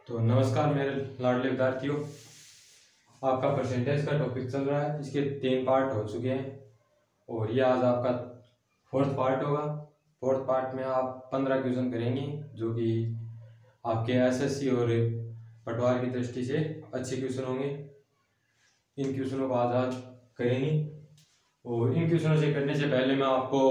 तो नमस्कार मेरे लाडले विद्यार्थियों, आपका परसेंटेज का टॉपिक चल रहा है। इसके 3 पार्ट हो चुके हैं और ये आज आपका 4th पार्ट होगा। 4th पार्ट में आप 15 क्वेश्चन करेंगे जो कि आपके एसएससी और पटवार की दृष्टि से अच्छे क्वेश्चन होंगे। इन क्वेश्चनों को आज करेंगे और इन क्वेश्चनों से करने से पहले मैं आपको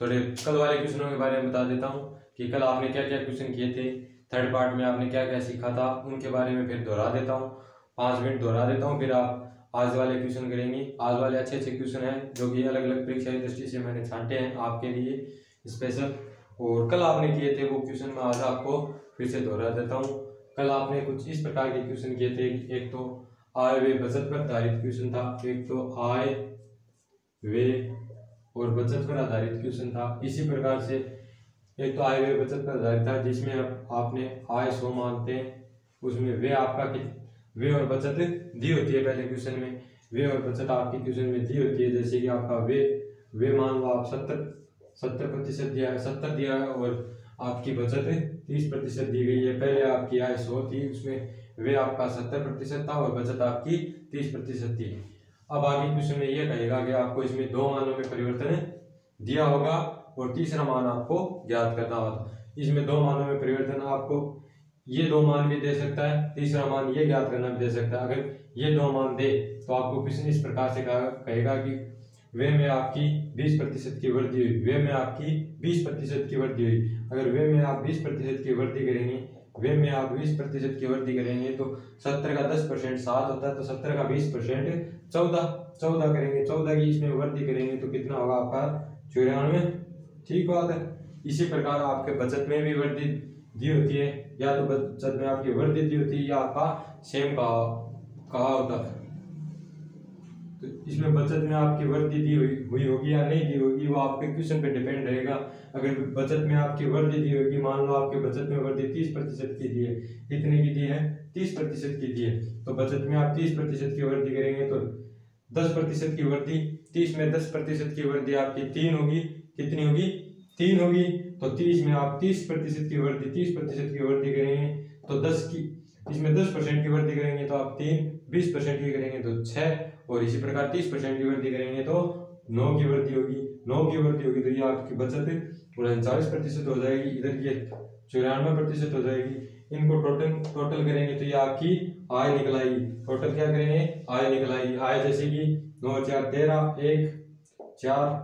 थोड़े कल वाले क्वेश्चनों के बारे में बता देता हूँ कि कल आपने क्या क्या क्वेश्चन किए थे। 3rd पार्ट में आपने क्या क्या सीखा था उनके बारे में फिर दोहरा देता हूँ, 5 मिनट दोहरा देता हूँ। फिर आप आज वाले क्वेश्चन करेंगे। आज वाले अच्छे अच्छे क्वेश्चन हैं जो कि अलग अलग परीक्षा की दृष्टि से मैंने छांटे हैं आपके लिए स्पेशल। और कल आपने किए थे वो क्वेश्चन मैं आज आपको फिर से दोहरा देता हूँ। कल आपने कुछ इस प्रकार के क्वेश्चन किए थे। एक तो आय व्यय बचत पर आधारित क्वेश्चन था, एक तो आय व्यय और बचत पर आधारित क्वेश्चन था। इसी प्रकार से एक तो आय व्यय बचत पर आधारित था जिसमें आपने आय 100 मानते हैं, उसमें व्यय आपका व्यय और बचत दी होती है। पहले क्वेश्चन में व्यय और बचत आपकी क्वेश्चन में दी होती है। जैसे कि आपका व्यय मान लो आप 70% दिया है, 70 दिया है और आपकी बचत 30% दी गई है। पहले आपकी आय 100 थी, उसमें व्यय आपका 70% था और बचत आपकी 30% थी। अब आगे क्वेश्चन में यह कहेगा कि आपको इसमें 2 मानों में परिवर्तन दिया होगा और तीसरा मान आपको ज्ञात करना होगा। इसमें 2 मानों में परिवर्तन आपको ये 2 मान भी दे सकता है, तीसरा मान ये ज्ञात करना भी दे सकता है। अगर ये 2 मान दे तो आपको क्वेश्चन इस प्रकार से कहेगा कि व्यय में आपकी 20% की वृद्धि हुई, व्यय में आपकी 20% की वृद्धि हुई। अगर व्यय में आप 20% की वृद्धि करेंगे, व्यय में आप 20% की वृद्धि करेंगे तो 70 का 10% 7 होता है, तो 70 का 20% 14 करेंगे, 14 की इसमें वृद्धि करेंगे तो कितना होगा आपका 94। ठीक बात है। इसी प्रकार आपके बचत में भी वृद्धि दी होती है, या तो बचत में आपकी वृद्धि दी होती है या आपका सेम कहा होता है। तो इसमें बचत में आपकी वृद्धि दी हुई होगी या नहीं दी होगी वो आपके क्वेश्चन पे डिपेंड रहेगा। अगर बचत में आपकी वृद्धि दी होगी, मान लो आपके बचत में वृद्धि 30% की दी है, कितने की दी है 30% की दी है, तो बचत में आप 30% की वृद्धि करेंगे तो 10% की वृद्धि, 30 में 10% की वृद्धि आपकी 3 होगी। कितनी होगी 3 होगी। तो 30 में आप 30% की वृद्धि 30% की वृद्धि करेंगे तो 10 की, इसमें 10% की वृद्धि करेंगे तो आप 3, 20% की करेंगे तो 6 और इसी प्रकार 30% की वृद्धि करेंगे तो 9 की वृद्धि होगी। 9 की वृद्धि होगी तो ये आपकी बचत 39% हो जाएगी, इधर ये 94% हो जाएगी। इनको टोटल करेंगे तो ये आपकी आय निकल आएगी। टोटल क्या करेंगे आय निकल आएगी। आय जैसे कि 9 4 13, 1 4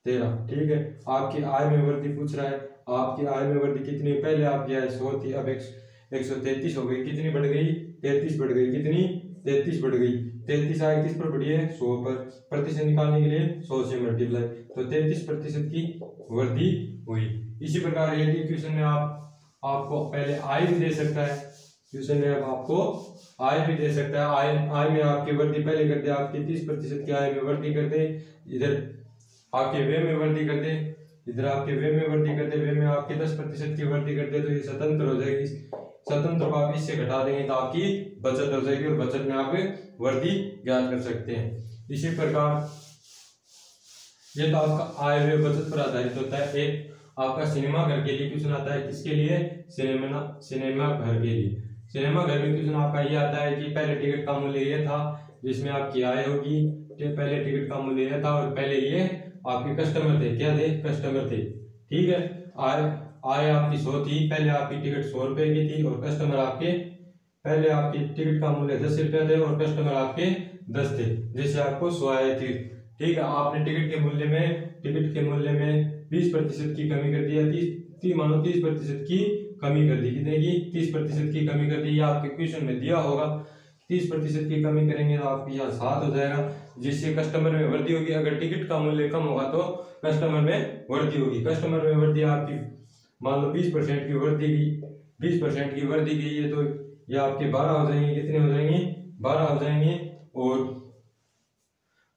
13। ठीक है। आपकी आय में वृद्धि पूछ रहा है, आपकी आय में वृद्धि कितनी, पहले आपकी आय 100 थी, अब 133 हो गई। कितनी बढ़ गई 33 बढ़ गई। कितनी 33 बढ़ गई। 33 आय किस पर बढ़ी है 100 पर। प्रतिशत निकालने के लिए 100 से मल्टीप्लाई, तो 33% की वृद्धि हुई। इसी प्रकार यदि क्वेश्चन में आपको पहले आय भी दे सकता है, क्वेश्चन में आपको आय भी दे सकता है। आय में आपकी वृद्धि पहले कर दे, आपकी 30% की आय में वृद्धि कर दे, इधर आपके व्यय में वृद्धि कर दे, इधर आपके व्यय में वृद्धि कर दे, व्यय में आपके 10% की वृद्धि कर दे, तो ये स्वतंत्र हो जाएगी। स्वतंत्र को आप इससे घटा देंगे तो आपकी बचत हो जाएगी और बचत में आप वृद्धि ज्ञात कर सकते हैं। इसी प्रकार ये तो आपका आय व्यय बचत पर आधारित होता है। एक आपका सिनेमा घर के लिए क्वेश्चन आता है, किसके लिए सिनेमा घर के लिए। सिनेमा घर में क्वेश्चन आपका ये आता है कि पहले टिकट का मूल्य ये था जिसमें आपकी आय होगी, पहले टिकट का मूल्य यह था और पहले ये आपके कस्टमर थे, क्या थे कस्टमर थे। ठीक है। आय आपकी 100 थी, पहले आपकी टिकट 100 रुपए की थी और कस्टमर आपके, पहले आपकी टिकट का मूल्य 10 रुपया थे और कस्टमर आपके 10 थे, जैसे आपको 100 आए थे। ठीक है। आपने टिकट के मूल्य में 20% की कमी कर दी, मानो 30% की कमी कर दी। कितने की 30% की कमी कर दी, आपके क्वेश्चन में दिया होगा। 30% की कमी करेंगे तो आपकी यहाँ 7 हो जाएगा, जिससे कस्टमर में वृद्धि होगी। अगर टिकट का मूल्य कम होगा तो कस्टमर में वृद्धि होगी। कस्टमर में वृद्धि आपकी मान लो 20% की वृद्धि की, 20% की वृद्धि की है तो ये आपके 12 हो जाएंगे। कितने हो जाएंगे 12 हो जाएंगे और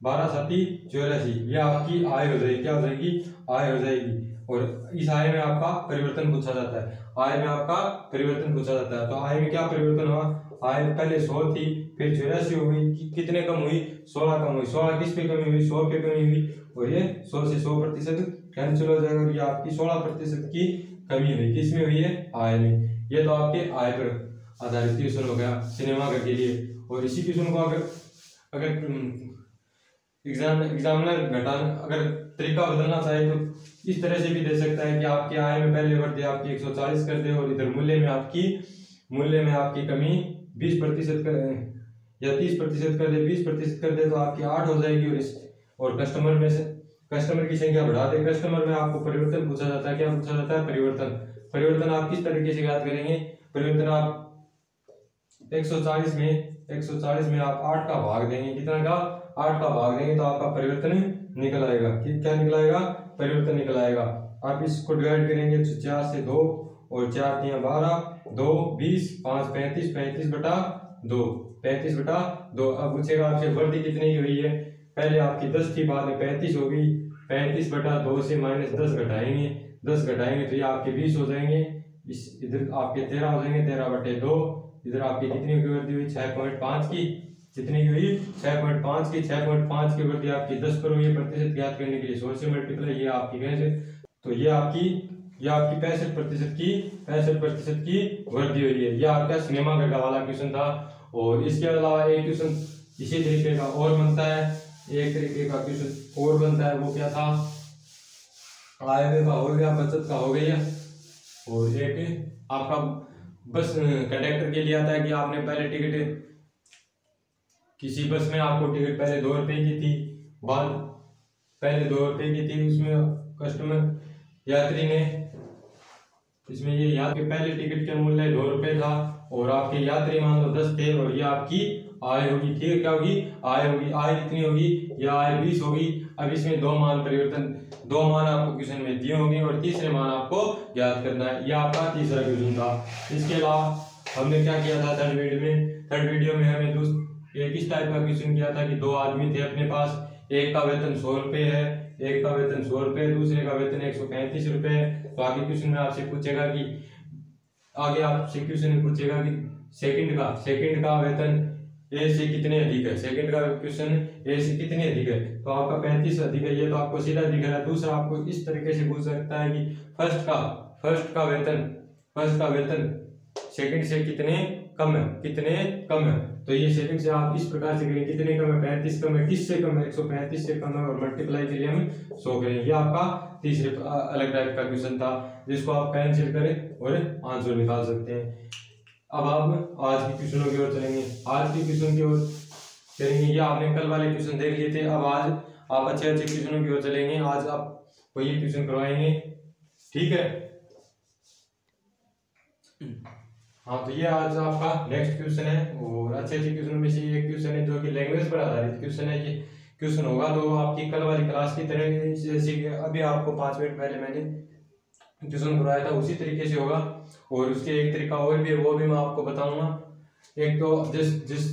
12 7 84, ये आपकी आय हो जाएगी। क्या हो जाएगी आय हो जाएगी। और इस आय में आपका परिवर्तन पूछा जाता है, आय में आपका परिवर्तन पूछा जाता है। तो आय में क्या परिवर्तन हुआ, आय पहले 100 थी फिर 84 हो गई। कितने कम हुई 16 कम हुई। 16 किस पे कमी हुई 100 पे कमी हुई और ये 100 से 100% कैंसिल हो जाएगा और ये आपकी 16% की कमी हुई, किसमें हुई है? आय में। ये तो आपके आय पर आधारित क्वेश्चन हो गया सिनेमा घर के लिए। और इसी क्वेश्चन को अगर एग्जामिनर घटाना अगर तरीका बदलना चाहे तो इस तरह से भी दे सकता है कि आपकी आय में पहले वृद्धि आपकी 140 कर दे और इधर मूल्य में आपकी कमी 20% कर या 30% कर दे, 20% कर दे तो आपकी 8 हो जाएगी। और कस्टमर की संख्या बढ़ा दे। कस्टमर में आपको परिवर्तन पूछा जाता है, क्या पूछा जाता है? परिवर्तन आप किस तरीके से याद करेंगे? परिवर्तन आप 140 में आप 8 का भाग देंगे, कितना का? 8 का भाग देंगे तो आपका परिवर्तन निकल आएगा। क्या निकल आएगा? परिवर्तन निकल आएगा। आप इसको डिवाइड करेंगे तो 4 से 2 और 4 3 12, 2 20, 5 35, 35 बटा 2, 35 बटा 2। अब पूछेगा आपसे वृद्धि कितने की हुई है? पहले आपकी 10 थी, बाद में 35 हो गई। 35 बटा 2 से -10 घटाएंगे, 10 घटाएंगे तो ये आपके 20 हो जाएंगे। इस इधर आपके 13 हो जाएंगे, 13 बटे 2। इधर आपकी कितनी की वृद्धि हुई? 6.5 की। कितनी की हुई? 6.5 की। 6.5 की वृद्धि आपकी 10 पर हुई है। प्रतिशत ज्ञात करने के लिए 100 से मल्टीप्लाई, ये आपकी कैसे? तो ये आपकी 65% की वृद्धि हुई है। यह आपका सिनेमा घर का वाला क्वेश्चन था। और इसके अलावा एक क्वेश्चन इसी तरीके का और बनता है, एक तरीके का क्वेश्चन और बनता है। वो क्या था? आय व्यय का हो गया, बचत का हो गया। और एक आपका बस कंडक्टर के लिए आता है कि आपने पहले टिकट किसी बस में आपको टिकट पहले 2 रुपए की थी, बाद पहले 2 रुपए की थी, उसमें कस्टमर यात्री ने इसमें ये याद के पहले टिकट का मूल्य 2 रुपए था और आपके यात्री मान लो 10 थे और ये आपकी आय होगी। ठीक है, क्या होगी? आय होगी। आय कितनी होगी? यह आय 20 होगी। अब इसमें दो मान आपको क्वेश्चन में दिए होंगे और तीसरे मान आपको याद करना है। यह आपका तीसरा क्वेश्चन था। इसके अलावा हमने क्या किया था थर्ड वीडियो में हमने एक इस टाइप का क्वेश्चन किया था कि 2 आदमी थे अपने पास, एक का वेतन 100 रुपए है, एक का वेतन 100 रुपए, दूसरे का वेतन 135 रुपए है। तो आगे क्वेश्चन में आपसे पूछेगा कि सेकंड का वेतन ए से कितने अधिक है। सेकंड का क्वेश्चन ए से कितने अधिक है, तो आपका 35 अधिक है, ये तो आपको सीधा दिख रहा है। दूसरा आपको इस तरीके से पूछ सकता है कि फर्स्ट का वेतन सेकंड से कितने कम है। तो ये सेकंड से आप इस प्रकार से करेंगे, कितने कम है? 35 कम है। किससे कम है? 135 से कम है। और मल्टीप्लाई के लिए हम 100 करेंगे। ये आपका तीसरे अलग टाइप का क्वेश्चन था जिसको आप कैंसिल करें और आंसर निकाल सकते हैं। अब आप आज की क्वेश्चनों की ओर चलेंगे। आज की क्वेश्चन की ओर चलेंगे। ये आपने कल वाले क्वेश्चन देख लिए थे। अब आज आप अच्छे क्वेश्चनों की ओर चलेंगे। आज आपको ये क्वेश्चन करवाएंगे, ठीक है? हाँ, तो ये आज आपका नेक्स्ट क्वेश्चन है और अच्छे क्वेश्चनों में से एक क्वेश्चन है जो कि लैंग्वेज पर आधारित क्वेश्चन है। ये क्वेश्चन होगा तो आपकी कल वाली क्लास की तरह, जैसे कि अभी आपको 5 मिनट पहले मैंने क्वेश्चन करवाया था उसी तरीके से होगा। और उसके एक तरीका और भी है, वो भी मैं आपको बताऊंगा। एक तो जिस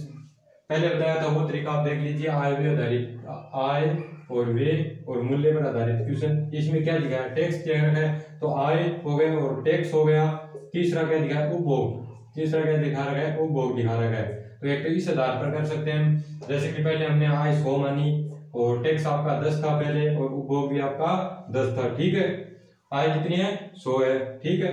पहले बताया था वो तरीका आप देख लीजिए, आय और व्यय और मूल्य पर आधारित क्वेश्चन। इसमें क्या लिखा है? टैक्स क्या है, तो आय हो गया और टैक्स हो गया। तीसरा क्या दिखा है? उपभोग। तीसरा क्या दिखा रखा है? उपभोग दिखा रखा है। तो एक तो इस आधार पर कर सकते हैं, जैसे कि पहले हमने आय 100 मानी और टैक्स आपका 10 था पहले और उपभोग भी आपका 10 था, ठीक है? आय कितनी है? 100 है, ठीक है?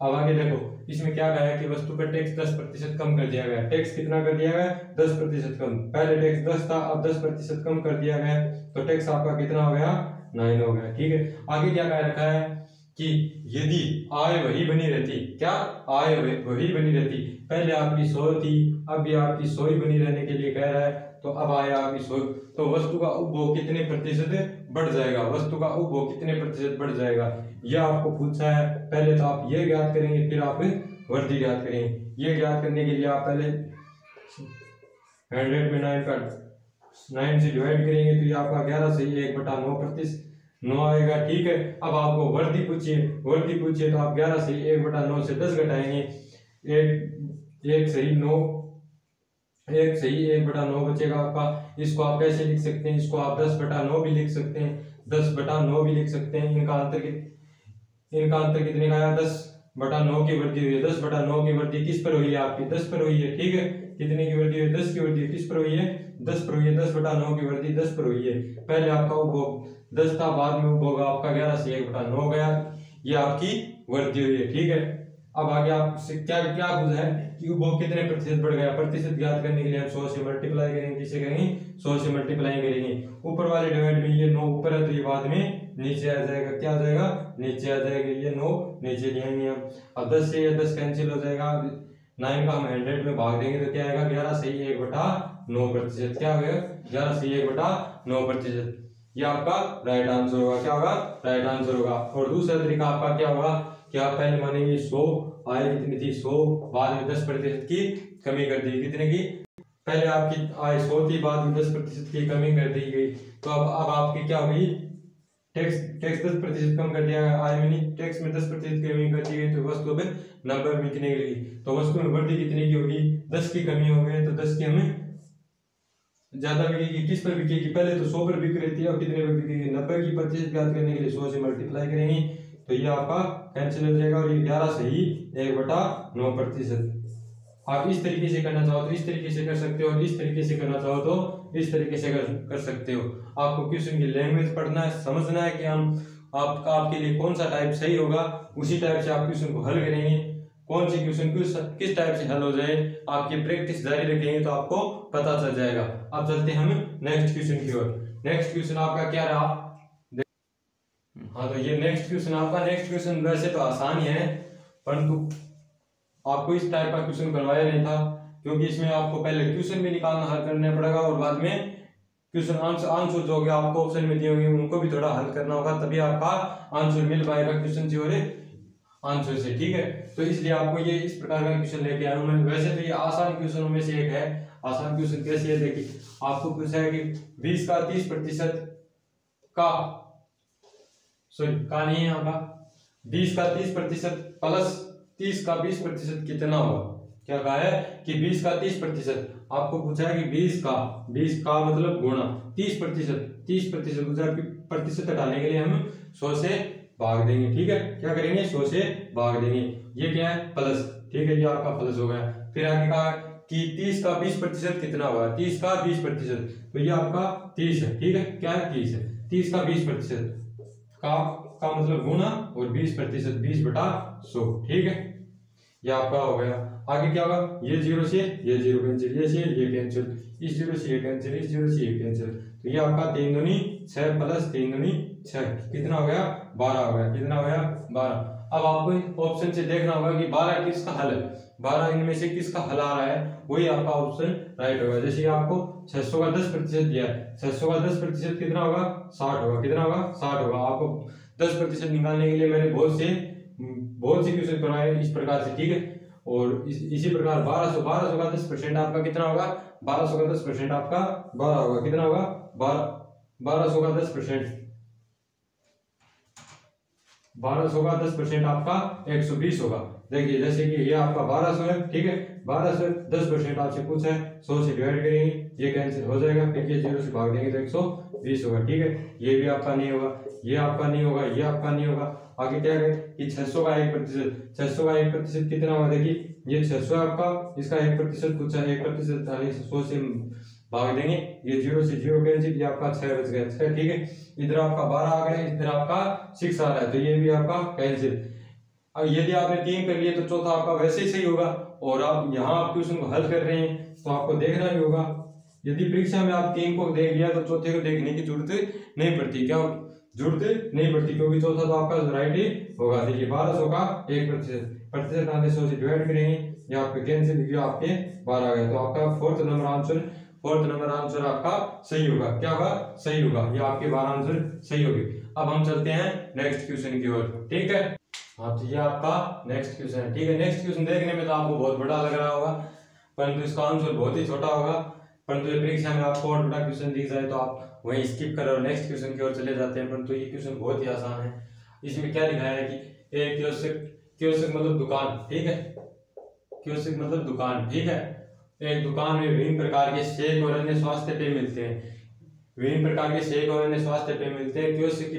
अब आगे देखो, इसमें क्या कहा है कि वस्तु पर टैक्स 10% कम कर दिया गया। टैक्स कितना कर दिया गया? 10% कम। पहले टैक्स 10 था, अब 10% कम कर दिया गया, तो टैक्स आपका कितना हो गया? 9 हो गया, ठीक है? आगे क्या कह रखा है कि यदि आय वही बनी रहती, क्या आय वही बनी रहती, पहले आपकी 100 थी, अब भी आपकी 100 ही बनी रहने के लिए कह रहा है, तो अब आय आपकी 100, तो वस्तु का उपभोग कितने प्रतिशत बढ़ जाएगा? वस्तु का उपभोग कितने प्रतिशत बढ़ जाएगा, यह आपको पूछा है। पहले तो आप ये ज्ञात करेंगे, फिर आप वृद्धि ज्ञात करेंगे। ये ज्ञात करने के लिए आप पहले 100 में 9 से डिवाइड करेंगे तो ये आपका 11 से 1/9 आएगा, ठीक है? अब आपको वृद्धि पूछिए तो आप 11 से 1/9 से 10 घटाएंगे, 1 सही 1/9 बचेगा आपका। इसको आप कैसे लिख सकते हैं? इसको आप 10/9 भी लिख सकते हैं, 10/9 भी लिख सकते हैं। इनका अंतर कितने का आया? 10/9 की वृद्धि हुई है। 10/9 की वृद्धि किस पर हुई है? आपकी 10 पर हुई है, ठीक है? कितने की वृद्धि हुई? 10 की वृद्धि किस पर हुई है? 10 पर हुई है। 10/9 की वृद्धि 10 पर हुई है। पहले आपका उपभोग 10 था, बाद में उपभोग आपका 11 से 1/9 गया। ये आपकी वृद्धि हुई है। ठीक है, अब आगे आपसे क्या क्या पूछा है कि वो कितने प्रतिशत बढ़ गया। प्रतिशत ज्ञात करने के लिए हम 100 से मल्टीप्लाई करेंगे। किसे करेंगे? 100 से मल्टीप्लाई करेंगे। ऊपर वाले डिवाइड में ये 9 ऊपर है तो ये बाद में नीचे आ जाएगा। क्या आ जाएगा? नीचे आ जाएगा। ये 9 नीचे लिखेंगे हम। अब 10 से ये 10 कैंसिल हो जाएगा। 9 का हम 100 में भाग देंगे तो क्या आएगा? 11 से 1/9%। क्या हो गया? 11 से 1/9%। ये आपका राइट आंसर होगा। क्या होगा? राइट आंसर होगा। और दूसरा तरीका आपका क्या होगा कि आप पहले मानेंगे 100 आय कितनी थी 100, बाद में 10% की कमी कर दी। कितने की? पहले आपकी आय 100 थी, बाद में 10% की कमी कर दी गई। तो अब आपकी क्या हुई? टैक्स 10% कम कर दिया। आय में नहीं, टैक्स में 10% की कमी कर दी गई तो वस्तु अब 90 में बिकने लगी। तो वस्तु में वृद्धि कितने की होगी? 10 की कमी हो गई तो 10 की हमें ज्यादा बिकेगी। किस पर बिकेगी? पहले तो 100 पर बिक रही थी, अब कितने पर बिकेगी? 90 की प्रतिशत ज्ञात करने के लिए 100 से मल्टीप्लाई करेंगे तो ये आपका कैंसिल हो जाएगा और ये 11 से ही 1/9%। आप इस तरीके से करना चाहो तो इस तरीके से कर सकते हो, और इस तरीके से करना चाहो तो इस तरीके से कर सकते हो। आपको क्वेश्चन की लैंग्वेज पढ़ना है, समझना है कि आपके लिए कौन सा टाइप सही होगा, उसी टाइप से आप क्वेश्चन को हल करेंगे। कौन सी क्वेश्चन किस टाइप से हल हो जाए, आपकी प्रैक्टिस जारी रखेंगे तो आपको पता चल जाएगा। अब चलते हैं हम नेक्स्ट क्वेश्चन की ओर। नेक्स्ट क्वेश्चन आपका क्या रहा? हाँ, तो ये नेक्स्ट क्वेश्चन आपका, नेक्स्ट क्वेश्चन वैसे तो आसान ही है, परंतु आपको इस टाइप का क्वेश्चन करवाया नहीं था, क्योंकि इसमें आपको पहले क्वेश्चन भी निकालना हल करना पड़ेगा और बाद में क्वेश्चन आंसर जो होगा आपको ऑप्शन में दिए होंगे उनको भी थोड़ा हल करना होगा, तभी आपका आंसर मिल पाएगा क्वेश्चन से और आंसर से। ठीक है, तो इसलिए आपको ये इस प्रकार का क्वेश्चन लेके आया हूं मैं। वैसे तो ये आसान क्वेश्चनों में से एक है। आसान क्वेश्चन कैसे है? देखिए, आपको पूछा है कि 20 का 30% का, सॉरी का नहीं है यहाँ का, 20 का 30% प्लस 30 का 20% कितना होगा? क्या कहा है कि 20 का 30%। आपको पूछा है कि 20 का मतलब गुणा 30%। 30% प्रतिशत हटाने के लिए हम 100 से भाग देंगे। ठीक है, क्या करेंगे? 100 से भाग देंगे। ये क्या है? प्लस। ठीक है, ये आपका प्लस हो गया। फिर आगे कहा कि 30 का 20% कितना होगा? 30 का 20%, तो ये आपका 30 है। ठीक है, क्या है? 30 है। 30 का 20% का मतलब गुणा और 20%, 20/100। ठीक है, ये आपका हो गया। आगे क्या होगा? ये 0 से ये 0 कैंसिल, ये से ये कैंसिल, इस 0 से ये कैंसिल, इस 0 से ये कैंसिल, तो ये आपका 3 दूनी 6 प्लस 3 दूनी 6 कितना हो गया? 12 हो गया। कितना हो गया? 12। अब आपको ऑप्शन से देखना होगा कि 12 किसका हल है, 12 इनमें से किसका हल आ रहा है, वही आपका ऑप्शन राइट होगा। जैसे आपको 600 का 10% दिया है, 600 का 10% कितना होगा? 60 होगा। कितना होगा? 60 होगा। आपको 10% निकालने के लिए मैंने बहुत से क्वेश्चन करवाए इस प्रकार से। ठीक है, और इसी प्रकार 1200 का 10% आपका कितना होगा? 1200 का 10% आपका 12 होगा। कितना होगा? 1200 का 10%, 1200 का 10% आपका 120 होगा। देखिए, जैसे कि ये आपका 1200 है। ठीक है, 1200 10% आपसे पूछा है, 100 से डिवाइड करेंगे, ये कैंसिल हो जाएगा, फिर ये 0 से भाग देंगे तो 120 होगा। ठीक है, ये भी आपका नहीं होगा, ये आपका नहीं होगा, ये आपका नहीं होगा। आगे क्या है कि 600 का 1%, 600 का 1% कितना होगा? देखिए, ये 600 आपका, इसका 1% पूछा है, 1% 100 से भाग देंगे, ये 0 से 0 कैंसिल, ये आपका 6 बच गया 6। ठीक है, इधर आपका 12 आ गया, इधर आपका 6 आ रहा है, तो ये भी आपका कैंसिल। अब यदि आपने 3 कर लिए तो चौथा आपका वैसे ही सही होगा। और आप यहाँ आप क्वेश्चन को हल कर रहे हैं तो आपको देखना भी होगा। यदि परीक्षा में आप 3 को देख लिया तो चौथे को देखने की जरूरत नहीं पड़ती। क्या जरूरत नहीं पड़ती, क्योंकि चौथा तो आपका राइट ही होगा। देखिए, 1200 का 1% आने 100 से डिवाइड करेंगे, ये आपके कैंसिल, ये आपके 12 आ गए, तो आपका फोर्थ नंबर आंसर आपका सही होगा। क्या होगा? सही होगा। ये आपके 12 आंसर सही होगी। अब हम चलते हैं नेक्स्ट क्वेश्चन की ओर। ठीक है, हाँ, तो ये आपका नेक्स्ट क्वेश्चन है। ठीक है, नेक्स्ट क्वेश्चन देखने में तो आपको बहुत बड़ा लग रहा होगा, परंतु इसका आंसर बहुत ही छोटा होगा। परंतु ये परीक्षा में आपको और बड़ा क्वेश्चन दिख जाए तो आप वहीं स्किप कर और नेक्स्ट क्वेश्चन की ओर चले जाते हैं। परंतु ये क्वेश्चन बहुत ही आसान है। इसमें क्या लिखा है कि एक कियोस्क मतलब दुकान। ठीक है, कियोस्क मतलब दुकान। ठीक है, एक दुकान में विभिन्न प्रकार के शेक और अन्य स्वास्थ्य पेय मिलते हैं। विभिन्न प्रकार के शेक और अन्य स्वास्थ्य पेय मिलते हैं। कियोस्क की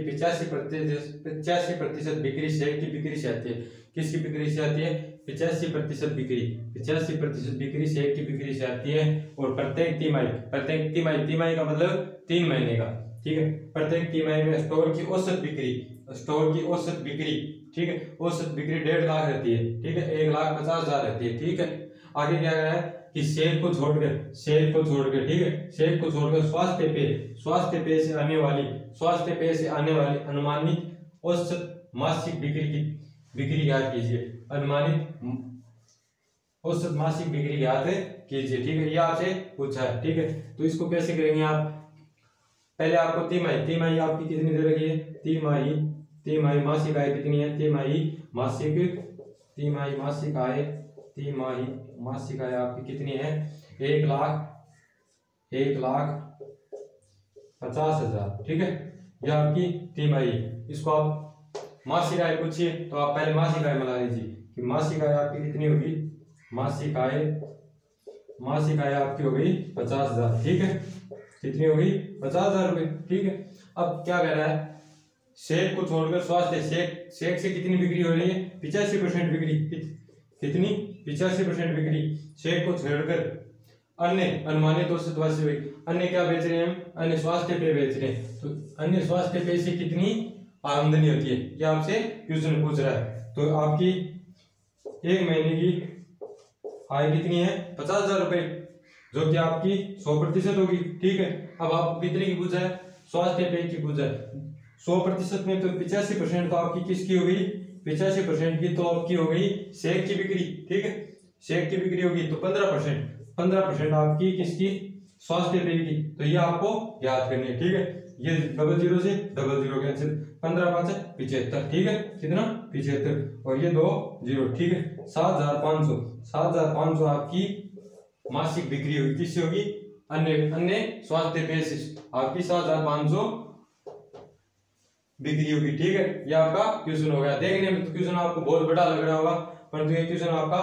85% बिक्री शेक की बिक्री से आती है। किसकी बिक्री से आती है? 85% बिक्री शेक की बिक्री से आती है। और प्रत्येक तिमाही का मतलब 3 महीने का। ठीक है, प्रत्येक तिमाही में स्टोर की औसत बिक्री ठीक है। औसत बिक्री 1.5 लाख रहती है, ठीक है, 1,50,000 रहती है, ठीक है। आगे क्या करना है कि सेल को छोड़कर ठीक है, सेल को छोड़कर स्वास्थ्य पेय से आने वाली अनुमानित औसत मासिक बिक्री ज्ञात कीजिए। अनुमानित औसत मासिक बिक्री ज्ञात कीजिए, ठीक है, ये आपसे पूछा है, ठीक है। तो इसको कैसे करेंगे आप, पहले आपको तिमाही आपकी कितनी दे रखी है, तिमाही मासिक आय कितनी है, तिमाही मासिक आय आपकी कितनी है, 1,50,000, ठीक है, यह आपकी तिमाही। इसको आप मासिक आय पूछिए तो आप पहले मासिक आय बना लीजिए कि मासिक आय आपकी कितनी होगी, मासिक आय आपकी हो गई 50,000, ठीक है, कितनी होगी 50,000 रुपये, ठीक है। अब क्या कह रहा है, सेब को छोड़कर स्वास्थ्य सेब से कितनी बिक्री हो रही है, 85% बिक्री, कितनी 85% बिक्री, सेब को छोड़कर अन्य अनुमानित औसत वार्षिक, अन्य क्या बेच रहे हैं हम, अन्य स्वास्थ्य पेय बेच रहे हैं, तो अन्य स्वास्थ्य पेय से कितनी आमदनी होती है, ये आपसे क्वेश्चन पूछ रहा है। तो आपकी एक महीने की आय कितनी है, 50,000 रुपये, जो कि आपकी 100% होगी, ठीक है। अब आप कितने की पूछा है, स्वास्थ्य पेय की पूछा है, 100% में तो 85% तो आपकी किसकी हो गई, 85% की तो आपकी हो गई सेब की बिक्री, ठीक है, सेब की बिक्री होगी तो 15% आपकी किसकी, स्वास्थ्य पेय की, तो ये आपको याद करनी है, ठीक है। ये 00 से 00 कैंसिल, 15×5 75, ठीक है, कितना 75, और ये 2 0, ठीक है, 7,500 आपकी मासिक बिक्री होगी, किससे होगी, अन्य स्वास्थ्य पेय से आपकी 7,500 बिक्री होगी, ठीक है। ये आपका क्वेश्चन हो गया। देखने में तो क्वेश्चन आपको बहुत बड़ा लग रहा होगा, परंतु ये क्वेश्चन आपका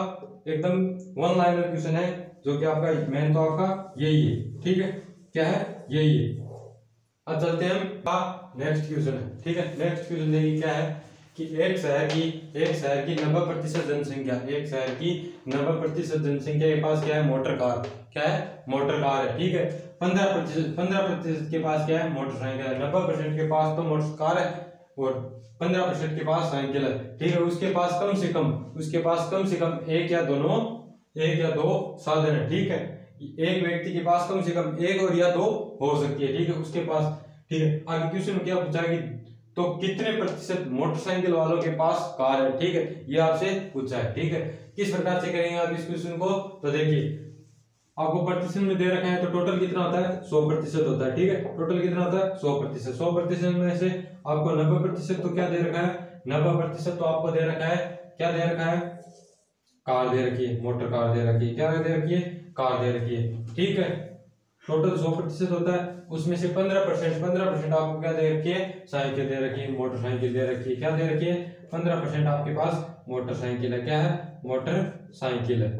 एकदम वन लाइनर क्वेश्चन है, जो कि आपका मेन तो आपका यही है, ठीक है, क्या है, यही है। अब चलते हैं हम नेक्स्ट क्वेश्चन है, ठीक है। नेक्स्ट क्वेश्चन देखिए क्या है कि एक शहर की 90% जनसंख्या, एक शहर की 90% जनसंख्या के पास क्या है, मोटर कार, क्या है, मोटर कार है, ठीक है। 15% के पास क्या है, मोटरसाइकिल है, 90% के पास तो मोटर कार है और 15% के पास साइकिल है, ठीक है। उसके पास कम से कम एक या दो साधन है, ठीक है। एक व्यक्ति के पास कम से कम एक और या दो हो सकती है, ठीक है, उसके पास, ठीक है। आगे क्वेश्चन क्या पूछा है, तो कितने प्रतिशत मोटरसाइकिल वालों के पास कार है, ठीक है, ये आपसे पूछा है, ठीक है। किस प्रकार से करेंगे आप इस क्वेश्चन को, तो देखिए आपको प्रतिशत में दे रखा है, तो टोटल कितना होता है, 100% होता है, ठीक है, टोटल कितना होता है 100%, 100% में से आपको 90% तो क्या दे रखा है, 90% तो आपको दे रखा है, क्या दे रखा है, कार दे रखी है, मोटर कार दे रखी है, क्या दे रखी है, कार दे रखी है, ठीक है। टोटल 100% होता है, उसमें से 15% आपको क्या दे रखी है, साइकिल दे रखी है, मोटरसाइकिल दे रखी है, क्या दे रखी है, 15% आपके पास मोटरसाइकिल है, क्या है, मोटरसाइकिल है,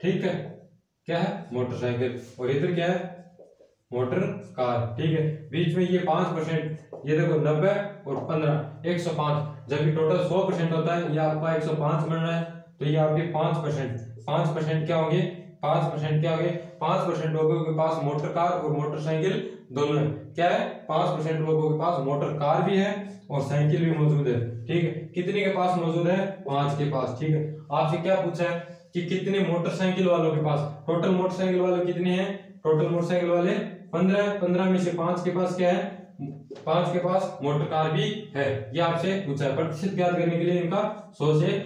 ठीक है, क्या है, मोटरसाइकिल, और इधर क्या है, मोटर कार, ठीक है। बीच में ये 5%, ये देखो 90 और 15 105, जबकि टोटल 100% होता है, ये आपका 105 बन रहा है, तो ये आपके 5% क्या होंगे, 5% लोगों के पास मोटर कार और मोटरसाइकिल दोनों है, क्या है, 5% लोगों के पास मोटर कार भी है और साइकिल भी मौजूद है, ठीक है। कितने के पास मौजूद है, 5 के पास, ठीक है। आपसे क्या पूछा है कि कितने मोटरसाइकिल वालों के पास, टोटल मोटरसाइकिल वाले कितने हैं, टोटल मोटरसाइकिल वाले 15 में से 5 के पास क्या है, 5 के पास मोटर कार भी है, ये आपसे पूछा है। प्रतिशत ज्ञात करने के लिए इनका 100 से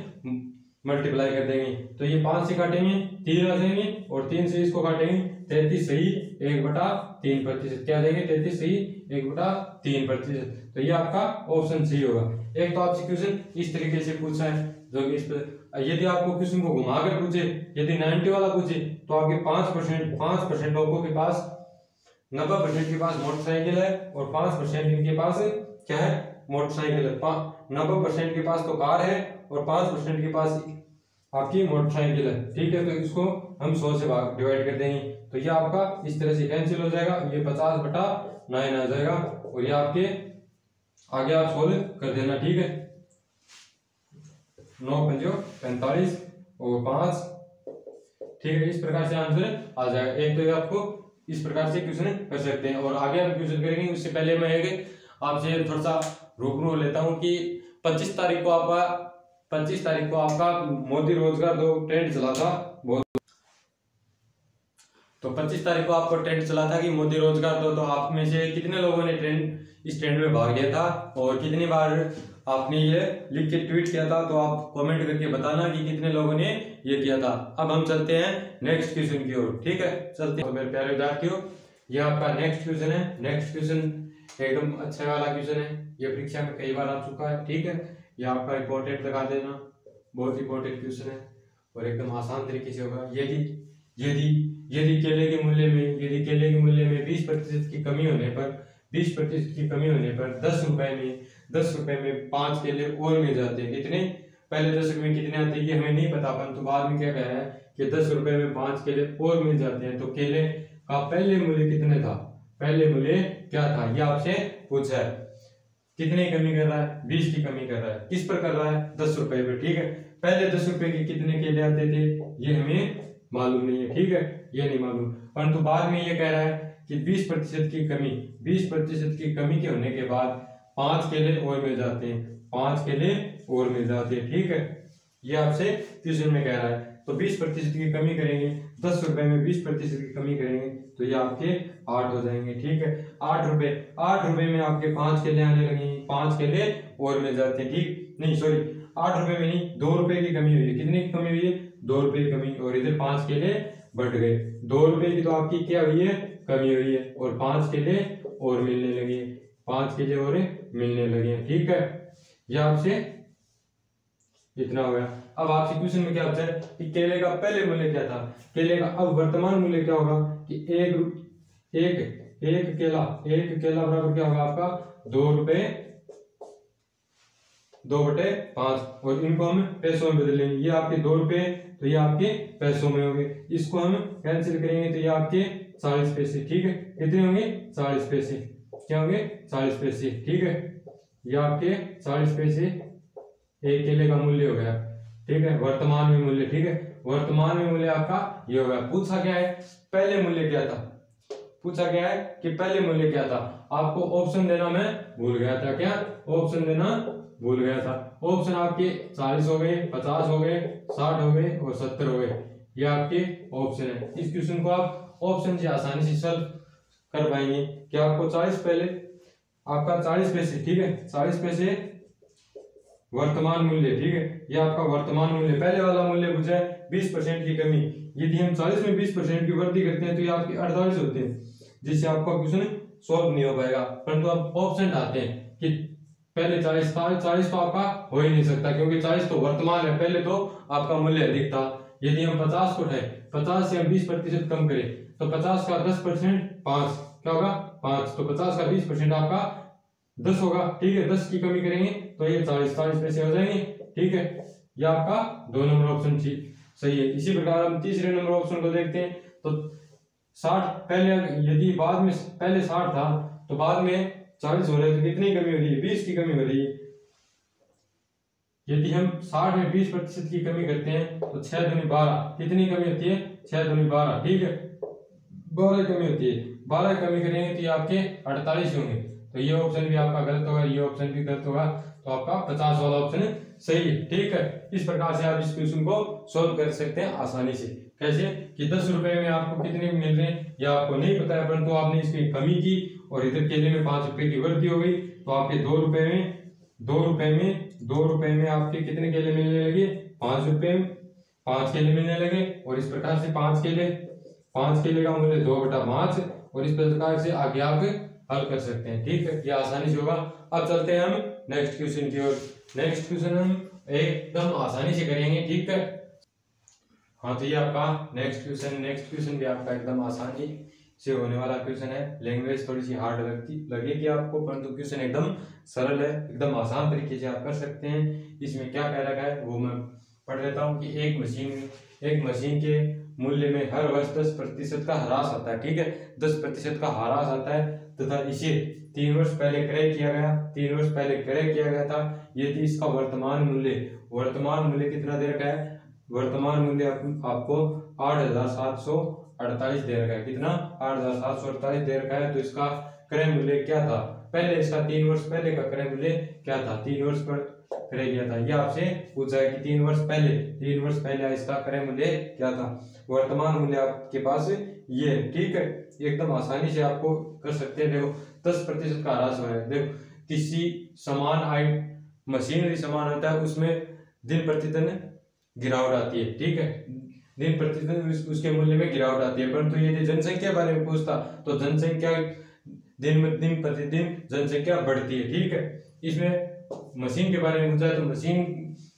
मल्टीप्लाई कर देंगे, तो ये 5 से काटेंगे 3 आ जाएंगे और 3 से इसको काटेंगे 33 सही 1/3%, क्या देंगे 33 सही 1/3%, तो ये आपका ऑप्शन सही होगा। एक तो आपसे क्वेश्चन इस तरीके से पूछा है, जो कि इस पर यदि आपको क्वेश्चन को घुमाकर पूछे, यदि 90 वाला पूछे, तो आपके 5% लोगों के पास 90% के पास मोटरसाइकिल है और 5% इनके पास क्या है, मोटरसाइकिल है, 90% के पास तो कार है और 5% के पास आपकी मोटरसाइकिल है, ठीक है। तो इसको हम 100 से डिवाइड कर देंगे, तो ये आपका इस तरह से कैंसिल हो जाएगा, ये 50/9 आ जाएगा, और ये आपके आगे आप सोल्व कर देना, ठीक है। 9×5 45 और 5, ठीक है, इस प्रकार से आंसर आ जाएगा। एक तो आपको इस प्रकार से क्वेश्चन कर सकते हैं, और आगे हम क्वेश्चन करेंगे उससे पहले मैं आपसे थोड़ा सा रूबरू लेता हूँ कि 25 तारीख को आपका मोदी रोजगार दो ट्रेंड चला था। तो 25 तारीख को आपको ट्रेंड चला था कि मोदी रोजगार दो। तो आप में से कितने लोगों ने इस ट्रेंड में भाग लिया था और कितनी बार आपने ये लिख के ट्वीट किया था? तो आप कमेंट करके बताना कि कितने लोगों ने ये किया था। अब हम चलते हैं नेक्स्ट क्वेश्चन की ओर। ठीक है, चलते हैं। तो मेरे प्यारे विद्यार्थियों, ये आपका नेक्स्ट क्वेश्चन है। नेक्स्ट क्वेश्चन एकदम अच्छा वाला क्वेश्चन है, ये परीक्षा में कई बार आ चुका है। ठीक है, ये आपका इंपॉर्टेंट लगा देना, बहुत इंपॉर्टेंट क्वेश्चन है और एकदम आसान तरीके से होगा। यदि केले के मूल्य में 20% की कमी होने पर 10 रुपए में 5 केले और मिल जाते हैं। कितने? पहले 10 रुपए में कितने आते हैं ये हमें नहीं पता, परंतु बाद में क्या कह रहा है कि 10 रुपए में 5 केले और मिल जाते हैं। तो केले का पहले मूल्य कितने था? पहले मूल्य क्या था ये आपसे पूछा है। कितने कमी कर रहा है? 20 की कमी कर रहा है। किस पर कर रहा है? 10 रुपए पर। ठीक है, पहले 10 रुपए के कितने केले आते थे ये हमें मालूम नहीं है। ठीक है, ये नहीं मालूम, परंतु बाद में ये कह रहा है कि 20% की कमी के होने के बाद 5 केले और मिल जाते हैं। 5 केले और मिल जाते हैं। ठीक है, ये आपसे क्वेश्चन में कह रहा है। तो 20% की कमी करेंगे, 10 रुपए में 20% की कमी करेंगे तो ये आपके 8 हो जाएंगे। ठीक है, 8 रुपए में आपके 5 केले आने लगेंगे, 5 केले और मिल जाते हैं। ठीक नहीं, सॉरी, 8 रुपए में नहीं, 2 रुपए की कमी हुई है। कितनी की कमी हुई है? 2 रुपए की कमी, और इधर 5 केले बढ़ गए। 2 रुपए की तो आपकी क्या हुई है? कमी हुई है, और 5 केले और मिलने लगे, 5 केले और मिलने लगे। ठीक है, ये आपसे इतना हो गया। अब आपसे क्वेश्चन में क्या पूछा है कि केले का पहले मूल्य क्या था? केले का अब वर्तमान मूल्य क्या होगा कि एक केला बराबर क्या होगा आपका? 2 रुपए 2/5, और इनको हम पैसों में बदल लेंगे। ये आपके 2 रुपए, तो ये आपके पैसों में होंगे। इसको हम कैंसिल करेंगे तो ये आपके 40 पैसे। ठीक है, कितने होंगे? 40 पैसे। क्या होंगे? 40 पैसे। ठीक है, ये आपके 40 पैसे एक केले का मूल्य हो गया। ठीक है, वर्तमान में मूल्य। ठीक है, वर्तमान में मूल्य आपका ये हो गया। पूछा क्या है? पहले मूल्य क्या था? पूछा गया है कि पहले मूल्य क्या था। आपको ऑप्शन देना मैं भूल गया था। क्या ऑप्शन देना भूल गया था? ऑप्शन आपके 40 हो गए, 50 हो गए, 60 हो गए और 70 हो गए। ये आपके ऑप्शन है। इस क्वेश्चन को आप ऑप्शन से आसानी से सॉल्व कर पाएंगे। क्या आपको 40 पहले आपका 40 पैसे। ठीक है, 40 पैसे वर्तमान मूल्य। ठीक है, ये आपका वर्तमान मूल्य। पहले वाला मूल्य पूछा है 20% की कमी। यदि हम 40 में 20% की वृद्धि करते हैं तो ये आपके 48 होते हैं, जिससे आपका क्वेश्चन सॉल्व नहीं हो पाएगा। परंतु आप ऑप्शन आते हैं कि पहले 40 तो आपका हो ही नहीं सकता, क्योंकि 40 तो वर्तमान है, पहले तो आपका मूल्य अधिक था। यदि हम 50 को उठाए, 50 से हम 20% कम करें तो 50 का 10% 5 क्या होगा? 5। तो 50 का 20% आपका 10 होगा। ठीक है, 10 की कमी करेंगे तो ये 40 पैसे हो जाएंगे। ठीक है, ये आपका 2 नंबर ऑप्शन सही है। इसी प्रकार हम तीसरे नंबर ऑप्शन को देखते हैं। तो 60 पहले, यदि बाद में पहले 60 था तो बाद में 40 हो रहे हैं तो कितनी कमी हो रही है? 20 की कमी हो रही है। यदि हम 60 में 20% की कमी करते हैं तो 6 दूनी 12, कितनी कमी होती है? 6 दूनी 12। ठीक है, 12 कमी होती है। 12 कमी करेंगे तो ये आपके 48 होंगे। तो ये ऑप्शन भी आपका गलत होगा, ये ऑप्शन भी गलत होगा। तो आपका 50 वाला ऑप्शन सही है। ठीक है, इस प्रकार से आप इस क्वेश्चन को सॉल्व कर सकते हैं आसानी से। कैसे कि 10 रुपए में आपको कितने मिल रहे हैं या आपको नहीं पता है, परंतु आपने इसकी कमी की और इधर केले में 5 रुपए की वृद्धि हो गई, तो आपके 2 रुपए में आपके कितने केले मिलने लगे? 5 रुपए में 5 केले मिलने लगे। और इस प्रकार से 5 केले का मूल्य 2/5, और इस प्रकार से आगे आप हल कर सकते हैं। ठीक है, ये आसानी से होगा। अब चलते हैं हम नेक्स्ट क्वेश्चन की ओर। नेक्स्ट क्वेश्चन हम एकदम आसानी से करेंगे। ठीक है, हाँ, तो ये आपका नेक्स्ट क्वेश्चन भी आपका एकदम आसानी से होने वाला क्वेश्चन है। लैंग्वेज थोड़ी सी हार्ड लगेगी आपको, परंतु क्वेश्चन एकदम सरल है, एकदम आसान तरीके से आप कर सकते हैं। इसमें क्या कह रखा है वो मैं पढ़ लेता हूँ कि एक मशीन के मूल्य में हर वर्ष 10% का ह्रास आता है। ठीक है, 10% का ह्रास आता है तथा इसे 3 वर्ष पहले क्रय किया गया था। यदि इसका वर्तमान मूल्य कितना दे रखा है? वर्तमान मूल्य आपको 8,748 दे रखा है। कितना? 8,748 दे रखा है। तो इसका क्रय मूल्य क्या था? पहले इसका 3 वर्ष पहले का क्रय मूल्य क्या था? 3 वर्ष क्रय किया था। ये आपसे पूछा है कि 3 वर्ष पहले इसका क्रय मूल्य क्या था। वर्तमान मूल्य आपके पास ये है, ठीक है। एकदम आसानी से आपको कर सकते हैं। देखो 10% का ह्रास हुआ है। देखो किसी समान मशीनरी समान होता है, उसमें दिन प्रतिदिन गिरावट आती है, ठीक है। दिन प्रतिदिन उसके मूल्य में गिरावट आती है। परंतु यदि जनसंख्या बारे में पूछता तो जनसंख्या दिन प्रतिदिन जनसंख्या बढ़ती है, ठीक है। इसमें मशीन के बारे में पूछा है तो मशीन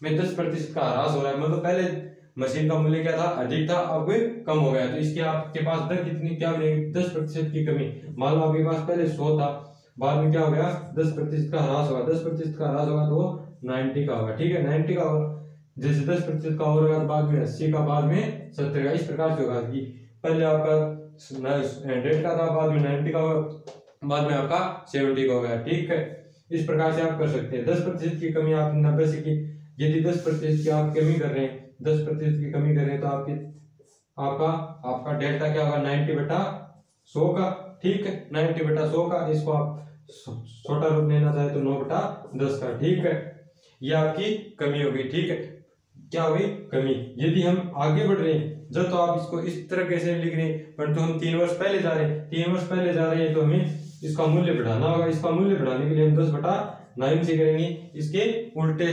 में 10% का ह्रास हो रहा है। मतलब पहले मशीन का मूल्य क्या था, अधिक था, अब कम हो गया। तो इसके आपके पास दर कितनी क्या बनेगी, 10% की कमी। मान लो आपके पास पहले 100 था, बाद में क्या हो गया, 10% का ह्रास होगा। 10% का ह्रास होगा तो 90 का होगा, ठीक है। 90 का होगा, जैसे 10% का होगा तो बाद में 80 का, बाद में 70 का। इस प्रकार से होगा कि पहले आपका 100 का था, बाद में 90 का होगा, बाद में आपका 70 का हो गया, ठीक है। इस प्रकार से आप कर सकते हैं। 10% की कमी आप 90 से की। यदि 10% की आप कमी कर रहे हैं, 10% की कमी कर रहे हैं तो आपका डेल्टा क्या होगा, 90/100 का, ठीक है। 90/100 का। इसको आप छोटा रूप लेना चाहे तो 9/10 का, ठीक है। ये आपकी कमी हो गई, ठीक है। क्या हो गई, कमी। यदि हम आगे बढ़ रहे हैं जब तो आप इसको इस तरह कैसे लिख रहे हैं, परंतु हम 3 वर्ष पहले जा रहे हैं। 3 वर्ष पहले जा रहे हैं तो हमें इसका मूल्य बढ़ाना होगा। इसका मूल्य बढ़ाने के लिए हम 10/9 से करेंगे। इसके उल्टे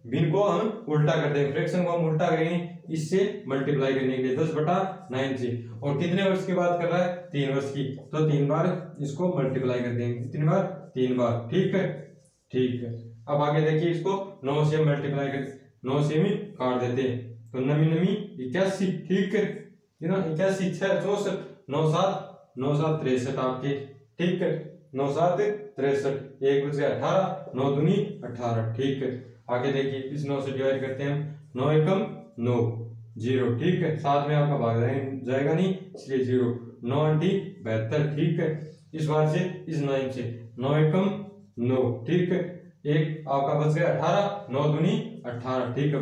भिन्न को हम उल्टा कर देंगे, फ्रैक्शन को हम उल्टा करेंगे, इससे मल्टीप्लाई करने के लिए 10/9 से। और कितने वर्ष की बात कर रहा है, 3 वर्ष की, तो 3 बार इसको मल्टीप्लाई कर देंगे। कितनी बार, 3 बार, ठीक है, ठीक है। अब आगे देखिए, इसको 9 से मल्टीप्लाई कर, 9 से भी काट देते हैं तो 9 81, ठीक है। 81 6 64, 9 7 9 7 63 आपके, ठीक है। 9 7 63, 1 बच गया 18, 9 दूनी 18, ठीक है। आगे देखिए, इस 9 से डिवाइड करते हैं हम, 9 एकम 9 0, ठीक है। साथ में आपका भाग जाएगा नहीं, इसलिए 0, 9 8 72, ठीक है। इस बार से इस 9 से 9 एकम 9, ठीक है। एक आपका बच गया 18, 9 दूनी 18, ठीक है।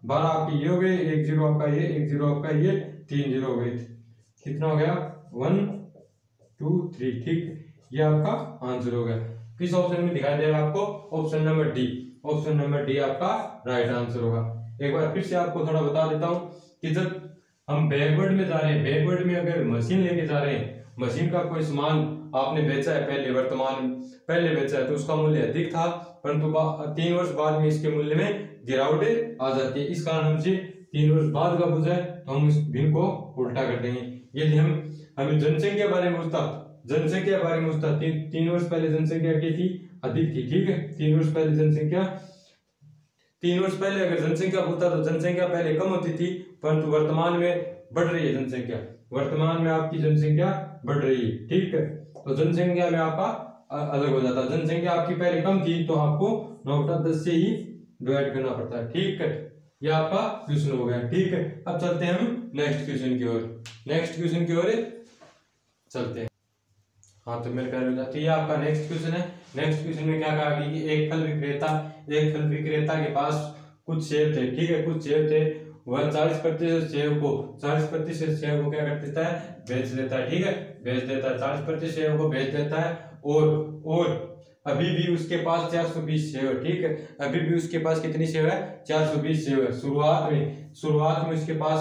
12 आपके ये हो गए, 1 0 आपका ये, 1 0 आपका ये, 3 0 हो गए। कितना हो गया, 1 2 3, ठीक है। ये आपका आंसर हो गया। किस ऑप्शन में दिखाई दे रहा है आपको, option number D. Option number D आपका राइट आंसर होगा। एक बार फिर से आपको थोड़ा बता देता हूं कि जब हम बैकवर्ड में जा रहे हैं, बैकवर्ड में अगर मशीन लेके जा रहे हैं, मशीन का कोई सामान आपने बेचा है पहले बेचा है तो उसका मूल्य अधिक था, परंतु 3 वर्ष बाद में इसके मूल्य में गिरावट आ जाती है। इस कारण हमसे 3 वर्ष बाद का पूछा है तो हम इस भिन्न को उल्टा कर देंगे। यदि हमें जनसंख्या बारे में पूछता, 3 वर्ष पहले जनसंख्या क्या थी, अधिक थी, ठीक है। 3 वर्ष पहले अगर जनसंख्या पूछता तो जनसंख्या पहले कम होती थी, परंतु वर्तमान में बढ़ रही है जनसंख्या, वर्तमान में आपकी जनसंख्या बढ़ रही है, ठीक है। तो जनसंख्या में आपका अलग हो जाता है। जनसंख्या आपकी पहले कम थी तो आपको 9/10 से ही डिवाइड करना पड़ता है, ठीक है। ये आपका क्वेश्चन हो गया, ठीक है। अब चलते हैं हम नेक्स्ट क्वेश्चन की ओर चलते हैं। हाँ, तो मेरे प्यारे विद्यार्थी, ये आपका नेक्स्ट क्वेश्चन है। नेक्स्ट क्वेश्चन में क्या कहा कि एक फल विक्रेता के पास कुछ सेब थे, ठीक है। कुछ सेब थे, वह 40% सेब को क्या कर देता है, बेच देता है, ठीक है। बेच देता है, 40% सेब को बेच देता है। और अभी भी उसके पास 420 सेब है, ठीक है। अभी भी उसके पास कितनी सेब है, 420 सेब है। शुरुआत में उसके पास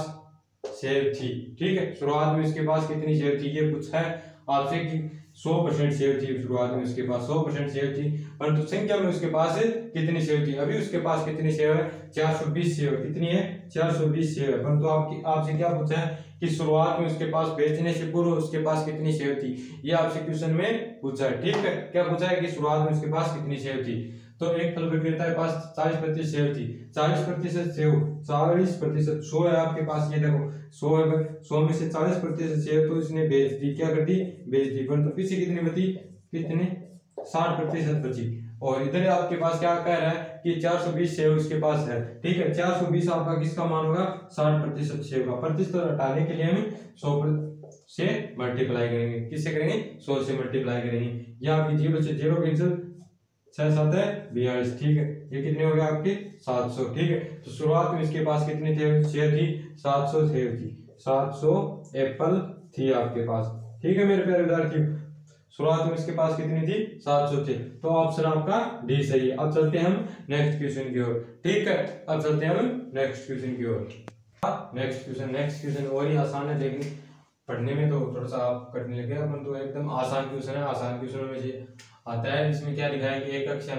सेब थी, ठीक है। शुरुआत में उसके पास कितनी सेब थी, ये पूछा है आपसे कि 100% सेब थी। शुरुआत में उसके पास 100% सेब थी, परंतु संख्या में उसके पास कितनी सेब थी, अभी उसके पास कितनी सेब है, 420 सेब। कितनी है, 420 सेब है। परंतु आपसे क्या पूछा है कि शुरुआत में उसके पास, बेचने से पूर्व उसके पास कितनी सेब थी, ये आपसे क्वेश्चन में पूछा है, ठीक है। क्या पूछा है कि शुरुआत में उसके पास कितनी सेब थी। तो एक फल विक्रेता के पास 40% सेब थी। 40% सेब, 40%, 100 है आपके पास, ये देखो 100 है, 100 में से 40% सेब तो इसने बेच दी, क्या कर दी, बेच दी। परंतु पीछे कितनी बची, 60% बची। और इधर आपके पास क्या कह रहा है कि 420 सेब उसके पास है, ठीक है। 420 आपका किसका मान होगा, 60% सेब का। प्रतिशत हटाने के लिए हम 100 से मल्टीप्लाई करेंगे। किससे करेंगे, 100 से मल्टीप्लाई करेंगे। या आपकी 0 से 0 कैंसिल, 6 7 42, ठीक है। ये कितने हो गए आपके, 700, ठीक है। तो शुरुआत में इसके पास कितनी सेब थी, 700 सेब थी, 700 एप्पल थी आपके पास, ठीक है मेरे प्यारे विद्यार्थियों। शुरुआत में इसके पास कितनी थी 700 थे, तो ऑप्शन आपका डी सही है। अब चलते हैं हम नेक्स्ट क्वेश्चन की ओर, ठीक है। अब चलते हैं हम नेक्स्ट क्वेश्चन की ओर। नेक्स्ट क्वेश्चन और ही आसान है, लेकिन पढ़ने में तो थोड़ा सा आप कठिन लगे, अपन तो एकदम आसान क्वेश्चन है। आसान क्वेश्चनों में से आता है, इसमें क्या लिखा है कि एक कक्षा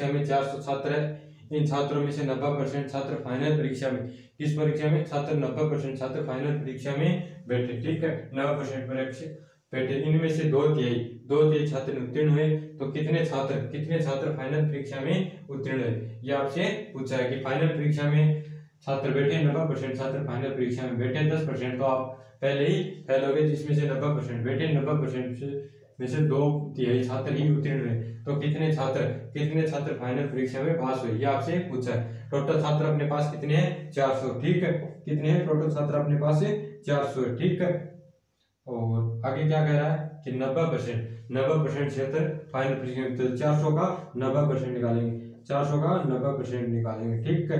में 400 छात्र है, इन छात्रों में से 90% छात्र फाइनल परीक्षा में, किस परीक्षा में छात्र 90% छात्र फाइनल परीक्षा में बैठे, ठीक है। 90% परीक्षा बैठे, इनमें से दो तिहाई छात्र उत्तीर्ण हुए, तो कितने छात्र फाइनल परीक्षा में उत्तीर्ण हुए, ये आपसे पूछा है कि फाइनल परीक्षा में छात्र बैठे 90% छात्र फाइनल परीक्षा में बैठे, 10% तो आप पहले ही फेल हो गए, जिसमें से 90% बैठे, 90% में से 2/3 छात्र ही उत्तीर्ण हुए, तो कितने छात्र फाइनल परीक्षा में पास हुए, ये आपसे पूछा है। टोटल छात्र अपने पास कितने हैं 400, ठीक है। कितने हैं टोटल छात्र अपने पास 400 है, ठीक है। और आगे क्या कह रहा है कि 90% छात्र फाइनल परीक्षा में, तो 400 का 90% निकालेंगे, 400 का 90% निकालेंगे, ठीक है।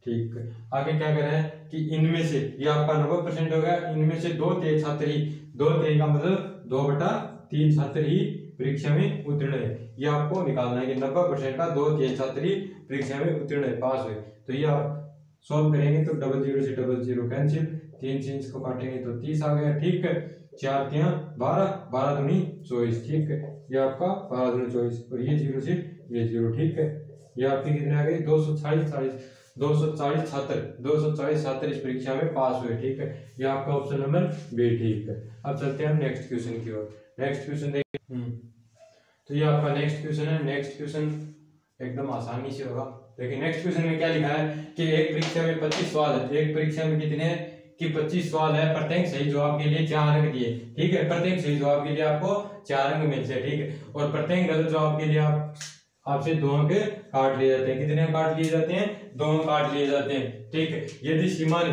ठीक है, आगे क्या कह रहा है कि इनमें से, ये आपका 90% हो गया, इनमें से 2/3 छात्र ही, 2/3 का मतलब 2/3 छात्र ही परीक्षा में उत्तीर्ण है, ये आपको निकालना है कि 90% का 2/3 छात्र ही परीक्षा में उत्तीर्ण है, पास हुए। तो ये आप सॉल्व करेंगे तो 00 से 00 कैंसिल, 3 से इसको काटेंगे तो 30 आ गया, ठीक है। 4 3 12, 12 दूनी 24, ठीक है। ये आपका 12 दूनी 24, और ये 0 से ये 0, ठीक है। ये आपके कितने आ गए 240 छात्र इस परीक्षा में पास हुए, ठीक है। ये आपका ऑप्शन नंबर बी, ठीक है। अब चलते हैं हम नेक्स्ट क्वेश्चन की ओर। नेक्स्ट क्वेश्चन देखिए, तो ये आपका नेक्स्ट क्वेश्चन है। नेक्स्ट क्वेश्चन एकदम आसानी से होगा। देखिए नेक्स्ट क्वेश्चन में क्या लिखा है कि एक परीक्षा में 25 सवाल है, एक परीक्षा में कितने कि 25 सवाल है, प्रत्येक सही जवाब के लिए 4 अंक दिए, ठीक है। प्रत्येक सही जवाब के लिए आपको 4 अंक मिलते हैं, ठीक है। और प्रत्येक गलत जवाब के लिए आपसे 2 अंक काट लिए जाते हैं। कितने अंक काट लिए जाते हैं 2 अंक काट लिए जाते हैं, ठीक है। यदि सीमा ने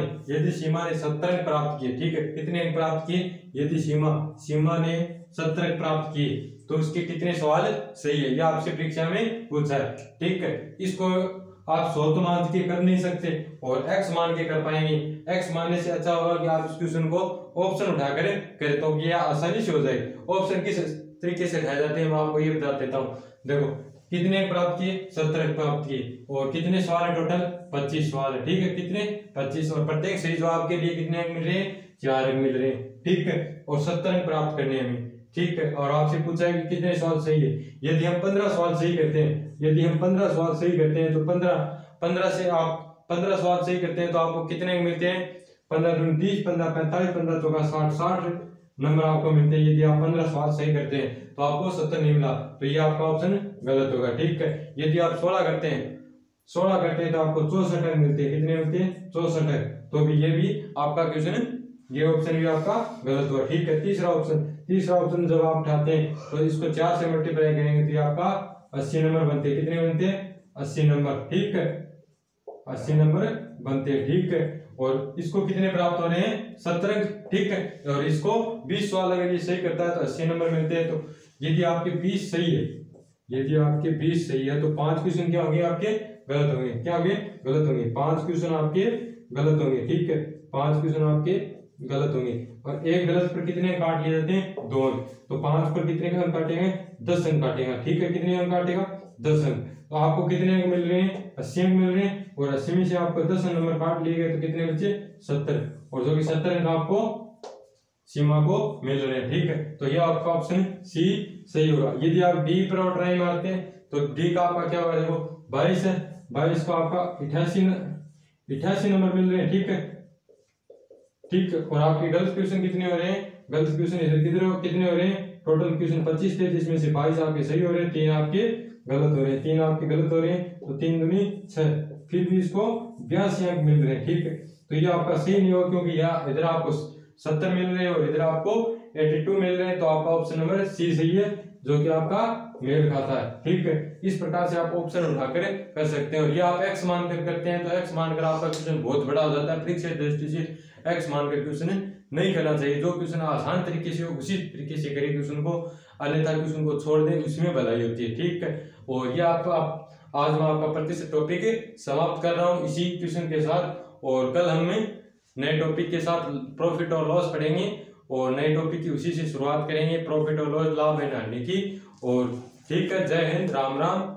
70 अंक प्राप्त किए, ठीक है। कितने अंक प्राप्त किए, यदि सीमा ने 70 अंक प्राप्त किए तो उसके कितने सवाल सही है, यह आपसे परीक्षा में पूछा है, ठीक है। इसको आप 100 तो मान के कर नहीं सकते और x मान के कर पाएंगे। x मानने से अच्छा होगा कि आप इस क्वेश्चन को ऑप्शन उठा कर करें, तो ये आसानी से हो जाए। ऑप्शन किस तरीके से खाए जाते हैं मैं आपको ये बता देता हूँ। देखो कितने प्राप्त किए 70 प्राप्त किए, और कितने सवाल है टोटल 25 सवाल है, ठीक है। कितने 25, और प्रत्येक सही जवाब के लिए कितने अंक मिल रहे हैं 4 अंक मिल रहे हैं, ठीक है। और 70 अंक प्राप्त करने हमें, ठीक है। और आपसे पूछा है कि कितने सवाल सही है। यदि हम 15 सवाल सही करते हैं, तो 15 से आप 15 सवाल सही करते हैं तो आपको कितने अंक मिलते हैं 15 दूनी 30, 15 45, 15 चौका 60 नंबर आपको मिलते हैं। यदि आप 15 सवाल सही करते हैं तो आपको 70 नहीं मिला, तो ये आपका ऑप्शन गलत होगा, ठीक है। यदि आप 16 करते हैं तो आपको 64 अंक मिलते हैं। कितने मिलते हैं 64 अंक, तो भी ये भी आपका क्वेश्चन, ये ऑप्शन भी आपका गलत हुआ, ठीक है। तीसरा ऑप्शन जब आप उठाते हैं तो इसको 4 से मल्टीप्लाई करेंगे तो ये आपका 80 नंबर बनते हैं। कितने बनते हैं 80 नंबर, ठीक है। 80 नंबर बनते हैं, ठीक है। और इसको कितने प्राप्त हो रहे हैं 70 अंक, ठीक है। और इसको 20 सवाल अगर ये सही करता है तो 80 नंबर मिलते हैं। तो यदि आपके 20 सही है, तो 5 क्वेश्चन क्या होंगे आपके गलत होंगे, क्या होंगे गलत होंगे, 5 क्वेश्चन आपके गलत होंगे, ठीक है। 5 क्वेश्चन आपके गलत होंगे, और एक गलत पर कितने काट लिए जाते हैं 2 अंक, तो 5 पर कितने अंक काटेंगे 10 अंक काटेगा, ठीक है। कितने अंक काटेगा 10 अंक, तो आपको कितने अंक मिल रहे हैं 80 अंक मिल रहे हैं, और 80 में से आपको 10 नंबर काट लिए गए तो कितने बचे 70, और जो कि 70 अंक आपको सीमा को मिल रहे हैं, ठीक है। तो ये आपका ऑप्शन सी सही होगा। यदि आप डी पर ट्राई मारते हैं तो डी का आपका क्या होगा, देखो 22 है, 22 को आपका 88 नंबर मिल रहे हैं, ठीक है, ठीक है। और आपके गलत क्वेश्चन कितने हो रहे हैं, गलत क्वेश्चन इधर कितने हो रहे हैं, टोटल क्वेश्चन 25 थे, जिसमें से 22 आपके सही हो रहे हैं, 3 आपके गलत हो रहे हैं, 3 आपके गलत हो रहे हैं, तो 3 दूनी 6, फिर भी इसको 82 अंक मिल रहे हैं, ठीक है। तो ये आपका सही नहीं होगा, क्योंकि यहाँ इधर आपको 70 मिल रहे हैं और इधर आपको 82 मिल रहे हैं, तो आपका ऑप्शन नंबर सी सही है, जो कि आपका मेल खाता है, ठीक है। इस प्रकार से आप ऑप्शन उठाकर कर सकते हैं। और ये आप x मानकर करते हैं तो x मानकर आपका क्वेश्चन बहुत बड़ा हो जाता है। परीक्षा दृष्टि से x मानकर क्वेश्चन नहीं करना चाहिए। जो क्वेश्चन आसान तरीके से उसी तरीके से करें क्वेश्चन को, अन्यथा क्वेश्चन को छोड़ दें, उसमें भलाई होती है, ठीक है। और ये आपका आज मैं आपका प्रतिशत टॉपिक समाप्त कर रहा हूँ इसी क्वेश्चन के साथ, और कल हम नए टॉपिक के साथ प्रॉफिट और लॉस पढ़ेंगे। और नए टॉपिक की उसी से शुरुआत करेंगे, प्रॉफिट और लॉस, लाभ एंड हानि की। और ठीक है, जय हिंद, राम राम।